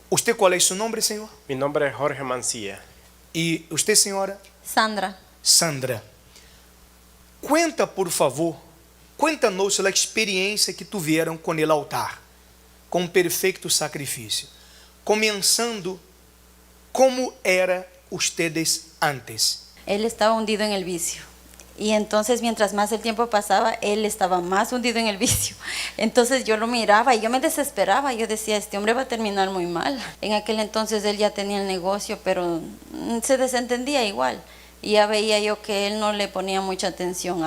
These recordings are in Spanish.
¿Usted cuál es su nombre, señor? Mi nombre es Jorge Mancilla. ¿Y usted, señora? Sandra. Sandra. Cuenta, por favor, cuéntanos a experiência que tiveram com o altar, com o perfeito sacrifício. Começando, como era ustedes antes? Él estaba hundido en el vicio. Y entonces mientras más el tiempo pasaba, él estaba más hundido en el vicio. Entonces yo lo miraba y yo me desesperaba. Yo decía, este hombre va a terminar muy mal. En aquel entonces él ya tenía el negocio, pero se desentendía igual. Y ya veía yo que él no le ponía mucha atención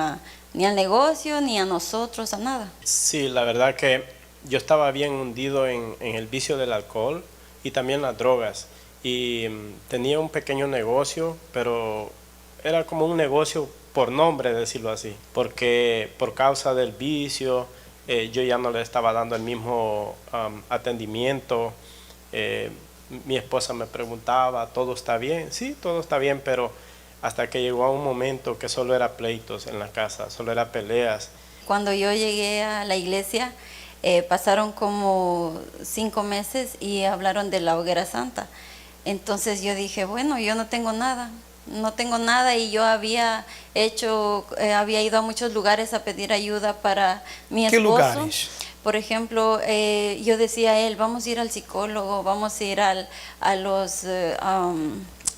ni al negocio, ni a nosotros, a nada. Sí, la verdad que yo estaba bien hundido en el vicio del alcohol y también las drogas. Y tenía un pequeño negocio, pero era como un negocio por nombre, decirlo así, porque por causa del vicio yo ya no le estaba dando el mismo atendimiento. Mi esposa me preguntaba, ¿todo está bien? Sí, todo está bien, pero hasta que llegó a un momento que solo era pleitos en la casa, solo era peleas. Cuando yo llegué a la iglesia, pasaron como 5 meses y hablaron de la hoguera santa. Entonces yo dije, bueno, yo no tengo nada y yo había ido a muchos lugares a pedir ayuda para mi esposo. ¿Qué lugares? Por ejemplo, yo decía a él, vamos a ir al psicólogo, vamos a ir a los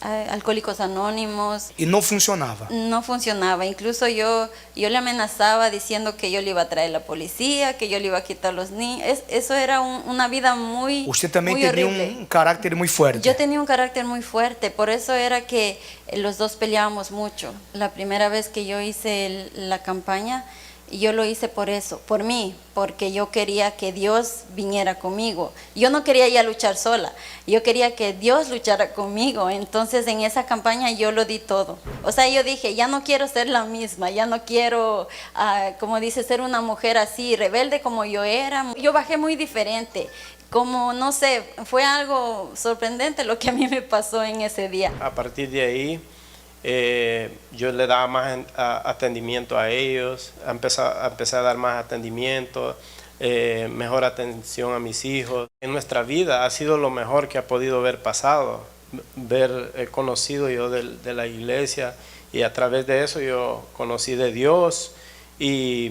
Alcohólicos Anónimos. E não funcionava. No funcionaba. Incluso yo le amenazaba diciendo que yo le iba a traer la policía, que yo le iba a quitar los niños. Eso era una vida muy Usted também muy tenía horrible. um caráter muito fuerte. Yo tenía un carácter muy fuerte, por eso era que los dos peleábamos mucho. La primera vez que yo hice la campaña, yo lo hice por eso, por mí, porque yo quería que Dios viniera conmigo. Yo no quería ya luchar sola, yo quería que Dios luchara conmigo. Entonces en esa campaña yo lo di todo. O sea, yo dije, ya no quiero ser la misma, ya no quiero, como dice, ser una mujer así, rebelde como yo era. Yo bajé muy diferente. Como, no sé, fue algo sorprendente lo que a mí me pasó en ese día. A partir de ahí, yo le daba más atendimiento a ellos, empecé a dar más atendimiento, mejor atención a mis hijos. En nuestra vida ha sido lo mejor que ha podido haber pasado, conocido yo de la iglesia, y a través de eso yo conocí de Dios, y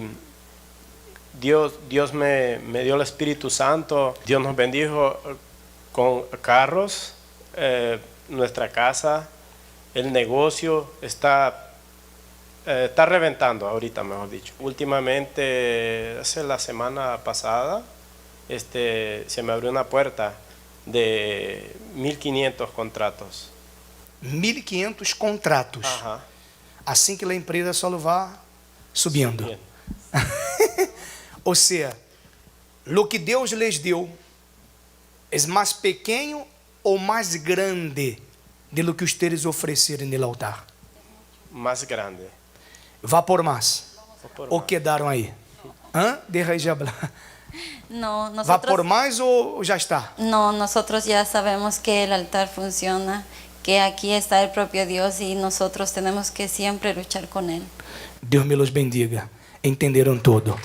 Dios me dio el Espíritu Santo. Dios nos bendijo con carros, nuestra casa, el negocio está reventando ahorita, mejor dicho. Últimamente, hace la semana pasada, se me abrió una puerta de 1.500 contratos. 1.500 contratos. Ajá. Assim que a empresa só vai subindo. Bien. Ou seja, lo que Deus les deu é mais pequeno ou mais grande de lo que ustedes ofereceram no altar? Más grande. Vá por mais. Por Ou más. quedaram aí? Deja de hablar. No, Vá por nosotros, mais ou já está? no, nosotros ya sabemos que el altar funciona, que aquí está el propio Dios y nosotros tenemos que siempre luchar con Él. Deus me los bendiga. Entenderam tudo.